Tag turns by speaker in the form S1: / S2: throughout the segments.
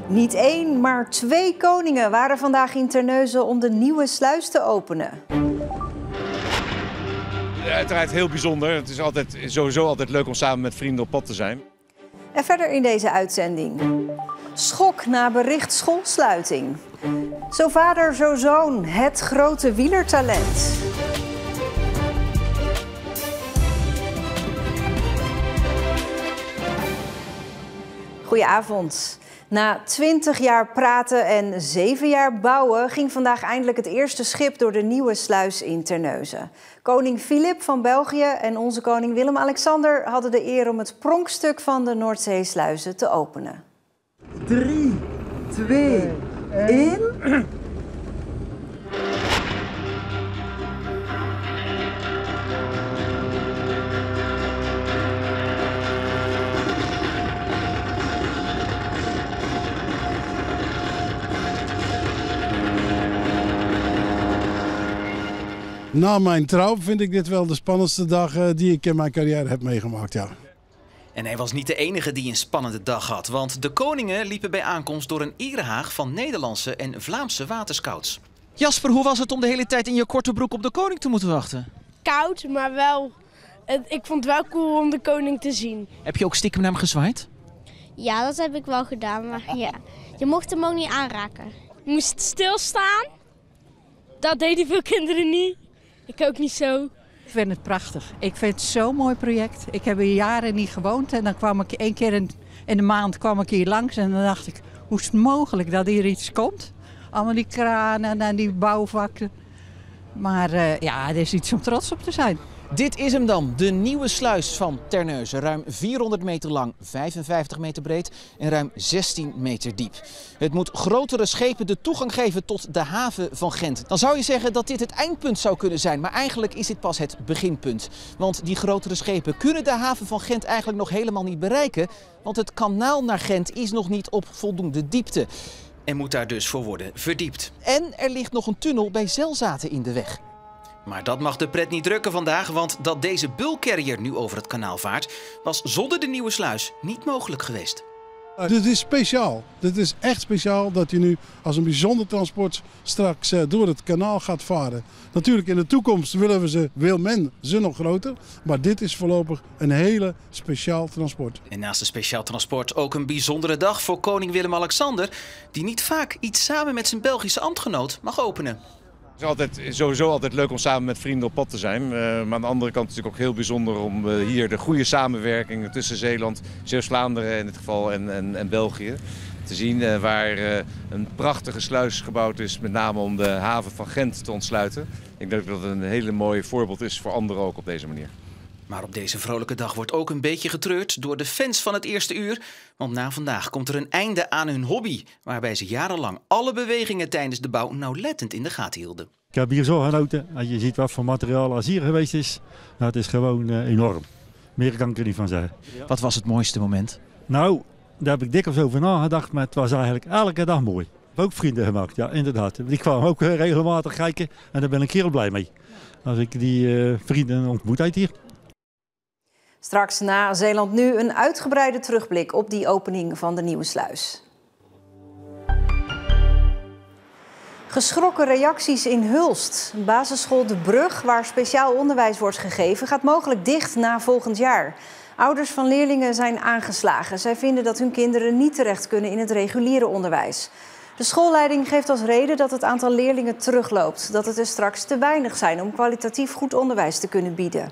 S1: Niet één, maar 2 koningen waren vandaag in Terneuzen om de nieuwe sluis te openen.
S2: Uiteraard heel bijzonder. Het is sowieso altijd leuk om samen met vrienden op pad te zijn.
S1: En verder in deze uitzending. Schok na bericht schoolsluiting. Zo vader, zo zoon, het grote wielertalent. Goedenavond. Na 20 jaar praten en 7 jaar bouwen ging vandaag eindelijk het eerste schip door de nieuwe sluis in Terneuzen. Koning Filip van België en onze koning Willem-Alexander hadden de eer om het pronkstuk van de Noordzeesluizen te openen.
S3: 3, 2, 1...
S4: Na mijn trouw vind ik dit wel de spannendste dag die ik in mijn carrière heb meegemaakt, ja.
S5: En hij was niet de enige die een spannende dag had, want de koningen liepen bij aankomst door een erehaag van Nederlandse en Vlaamse waterscouts.
S6: Jasper, hoe was het om de hele tijd in je korte broek op de koning te moeten wachten?
S7: Koud, maar wel. Ik vond het wel cool om de koning te zien.
S6: Heb je ook stiekem naar hem gezwaaid?
S8: Ja, dat heb ik wel gedaan, maar ja, je mocht hem ook niet aanraken.
S7: Je moest stilstaan. Dat deden veel kinderen niet. Ik ook niet zo.
S9: Ik vind het prachtig. Ik vind het zo'n mooi project. Ik heb hier jaren niet gewoond en dan kwam ik 1 keer in de maand kwam ik hier langs en dan dacht ik, hoe is het mogelijk dat hier iets komt? Allemaal die kranen en die bouwvakken. Maar ja, er is iets om trots op te zijn.
S6: Dit is hem dan, de nieuwe sluis van Terneuzen. Ruim 400 meter lang, 55 meter breed en ruim 16 meter diep. Het moet grotere schepen de toegang geven tot de haven van Gent. Dan zou je zeggen dat dit het eindpunt zou kunnen zijn, maar eigenlijk is dit pas het beginpunt. Want die grotere schepen kunnen de haven van Gent eigenlijk nog helemaal niet bereiken, want het kanaal naar Gent is nog niet op voldoende diepte.
S5: En moet daar dus voor worden verdiept.
S6: En er ligt nog een tunnel bij Zelzaten in de weg.
S5: Maar dat mag de pret niet drukken vandaag, want dat deze bulkcarrier nu over het kanaal vaart, was zonder de nieuwe sluis niet mogelijk geweest.
S4: Dit is speciaal. Dit is echt speciaal dat je nu als een bijzonder transport straks door het kanaal gaat varen. Natuurlijk in de toekomst wil men ze nog groter, maar dit is voorlopig een hele speciaal transport.
S5: En naast een speciaal transport ook een bijzondere dag voor koning Willem-Alexander, die niet vaak iets samen met zijn Belgische ambtgenoot mag openen.
S2: Het is sowieso altijd leuk om samen met vrienden op pad te zijn. Maar aan de andere kant is het natuurlijk ook heel bijzonder om hier de goede samenwerking tussen Zeeland, Zeeuws-Vlaanderen in dit geval en België te zien. Waar een prachtige sluis gebouwd is, met name om de haven van Gent te ontsluiten. Ik denk dat het een hele mooi voorbeeld is voor anderen ook op deze manier.
S5: Maar op deze vrolijke dag wordt ook een beetje getreurd door de fans van het eerste uur. Want na vandaag komt er een einde aan hun hobby, waarbij ze jarenlang alle bewegingen tijdens de bouw nauwlettend in de gaten hielden.
S10: Ik heb hier zo genoten. Als je ziet wat voor materiaal als hier geweest is, nou, het is gewoon enorm. Meer kan ik er niet van zeggen.
S6: Wat was het mooiste moment?
S10: Nou, daar heb ik dikwijls over nagedacht, maar het was eigenlijk elke dag mooi. Ik heb ook vrienden gemaakt, ja inderdaad. Die kwamen ook regelmatig kijken en daar ben ik heel blij mee. Als ik die vrienden ontmoet uit hier.
S1: Straks na Zeeland nu een uitgebreide terugblik op die opening van de nieuwe sluis. Geschrokken reacties in Hulst. Basisschool De Brug, waar speciaal onderwijs wordt gegeven, gaat mogelijk dicht na volgend jaar. Ouders van leerlingen zijn aangeslagen. Zij vinden dat hun kinderen niet terecht kunnen in het reguliere onderwijs. De schoolleiding geeft als reden dat het aantal leerlingen terugloopt. Dat het er straks te weinig zijn om kwalitatief goed onderwijs te kunnen bieden.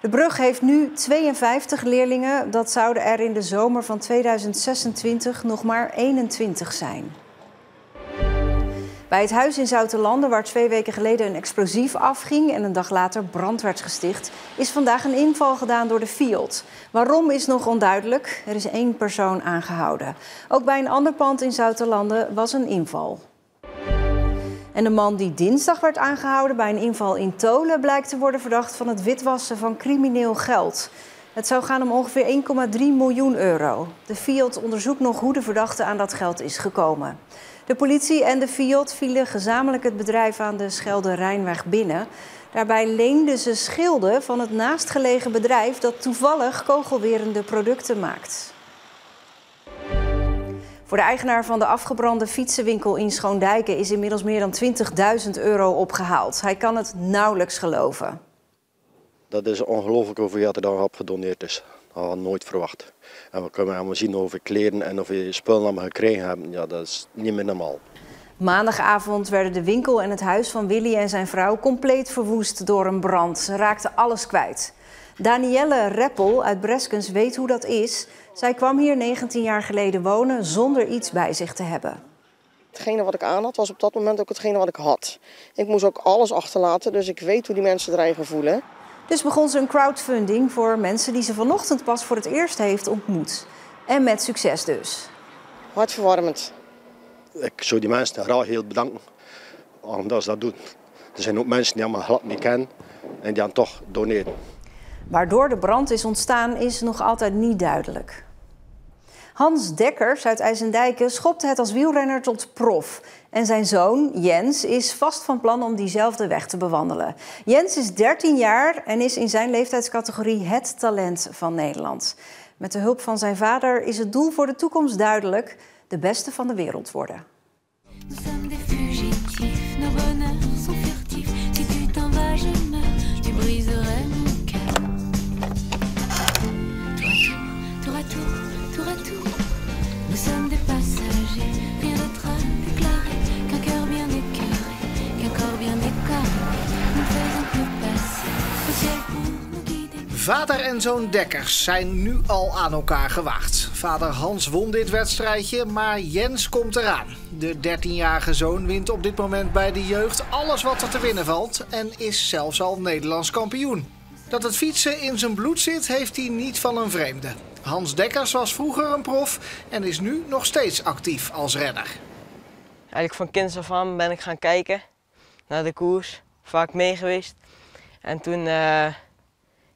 S1: De Brug heeft nu 52 leerlingen. Dat zouden er in de zomer van 2026 nog maar 21 zijn. Bij het huis in Zoutelande, waar 2 weken geleden een explosief afging en een dag later brand werd gesticht, is vandaag een inval gedaan door de FIOD. Waarom is nog onduidelijk. Er is 1 persoon aangehouden. Ook bij een ander pand in Zoutelande was een inval. En de man die dinsdag werd aangehouden bij een inval in Tolen blijkt te worden verdacht van het witwassen van crimineel geld. Het zou gaan om ongeveer 1,3 miljoen euro. De FIOD onderzoekt nog hoe de verdachte aan dat geld is gekomen. De politie en de FIOD vielen gezamenlijk het bedrijf aan de Schelde-Rijnweg binnen. Daarbij leenden ze schilden van het naastgelegen bedrijf dat toevallig kogelwerende producten maakt. Voor de eigenaar van de afgebrande fietsenwinkel in Schoondijken is inmiddels meer dan €20.000 opgehaald. Hij kan het nauwelijks geloven.
S11: Dat is ongelooflijk hoeveel er dan op gedoneerd is. Dat had ik nooit verwacht. En we kunnen allemaal zien hoeveel kleren en hoeveel spullen allemaal gekregen hebben. Ja, dat is niet meer normaal.
S1: Maandagavond werden de winkel en het huis van Willy en zijn vrouw compleet verwoest door een brand. Ze raakten alles kwijt. Danielle Reppel uit Breskens weet hoe dat is. Zij kwam hier 19 jaar geleden wonen zonder iets bij zich te hebben.
S12: Hetgene wat ik aan had was op dat moment ook hetgene wat ik had. Ik moest ook alles achterlaten, dus ik weet hoe die mensen erin voelen.
S1: Dus begon ze een crowdfunding voor mensen die ze vanochtend pas voor het eerst heeft ontmoet. En met succes dus.
S12: Hartverwarmend.
S11: Ik zou die mensen graag heel bedanken omdat ze dat doen. Er zijn ook mensen die allemaal glad niet kennen en die dan toch doneren.
S1: Waardoor de brand is ontstaan is nog altijd niet duidelijk. Hans Dekkers uit IJsendijken schopte het als wielrenner tot prof. En zijn zoon Jens is vast van plan om diezelfde weg te bewandelen. Jens is 13 jaar en is in zijn leeftijdscategorie het talent van Nederland. Met de hulp van zijn vader is het doel voor de toekomst duidelijk: de beste van de wereld worden.
S13: Vader en zoon Dekkers zijn nu al aan elkaar gewaagd. Vader Hans won dit wedstrijdje, maar Jens komt eraan. De 13-jarige zoon wint op dit moment bij de jeugd alles wat er te winnen valt en is zelfs al Nederlands kampioen. Dat het fietsen in zijn bloed zit, heeft hij niet van een vreemde. Hans Dekkers was vroeger een prof en is nu nog steeds actief als renner.
S14: Eigenlijk van kinds af aan ben ik gaan kijken naar de koers, vaak mee geweest. En toen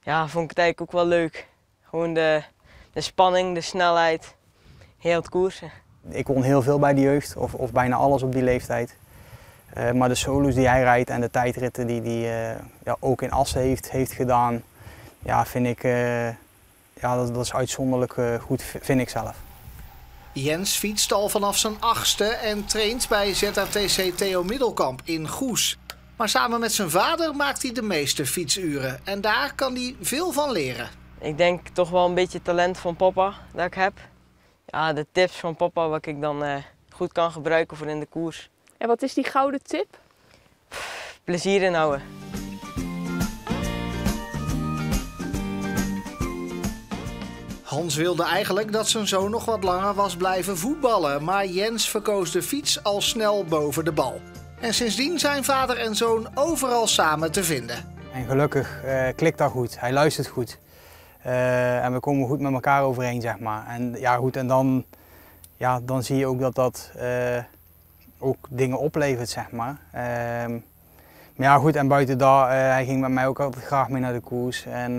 S14: vond ik het eigenlijk ook wel leuk. Gewoon de spanning, de snelheid, heel het koersen.
S15: Ik won heel veel bij de jeugd, of bijna alles op die leeftijd. Maar de solo's die hij rijdt en de tijdritten die ook in Assen heeft gedaan, vind ik, dat is uitzonderlijk goed, vind ik zelf.
S13: Jens fietst al vanaf zijn 8e en traint bij ZRTC Theo Middelkamp in Goes. Maar samen met zijn vader maakt hij de meeste fietsuren en daar kan hij veel van leren.
S14: Ik denk toch wel een beetje talent van papa dat ik heb. Ja, de tips van papa wat ik dan goed kan gebruiken voor in de koers.
S16: En wat is die gouden tip?
S14: Plezier inhouden.
S13: Hans wilde eigenlijk dat zijn zoon nog wat langer was blijven voetballen, maar Jens verkoos de fiets al snel boven de bal. En sindsdien zijn vader en zoon overal samen te vinden.
S15: En gelukkig klikt dat goed, hij luistert goed. En we komen goed met elkaar overeen, zeg maar. En ja, goed, en dan zie je ook dat dat ook dingen oplevert, zeg maar. Maar ja, goed, en buiten dat, hij ging met mij ook altijd graag mee naar de koers. En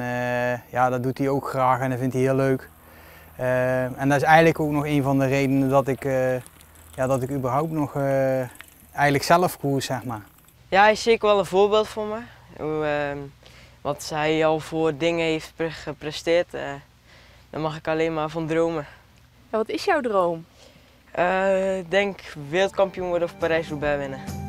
S15: dat doet hij ook graag en dat vindt hij heel leuk. En dat is eigenlijk ook nog een van de redenen dat ik überhaupt nog eigenlijk zelf koers, zeg maar.
S14: Ja, hij is zeker wel een voorbeeld voor me. Wat hij al voor dingen heeft gepresteerd, daar mag ik alleen maar van dromen.
S16: Ja, wat is jouw droom?
S14: Ik denk wereldkampioen worden of Parijs-Roubaix winnen.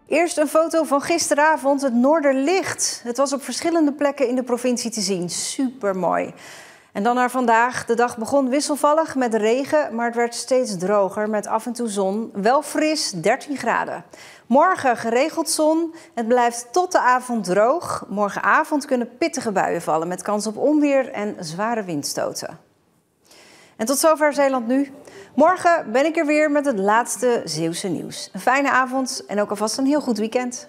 S1: Eerst een foto van gisteravond, het Noorderlicht. Het was op verschillende plekken in de provincie te zien. Supermooi. En dan naar vandaag. De dag begon wisselvallig met regen, maar het werd steeds droger met af en toe zon. Wel fris, 13 graden. Morgen geregeld zon. Het blijft tot de avond droog. Morgenavond kunnen pittige buien vallen met kans op onweer en zware windstoten. En tot zover Zeeland Nu. Morgen ben ik er weer met het laatste Zeeuwse nieuws. Een fijne avond en ook alvast een heel goed weekend.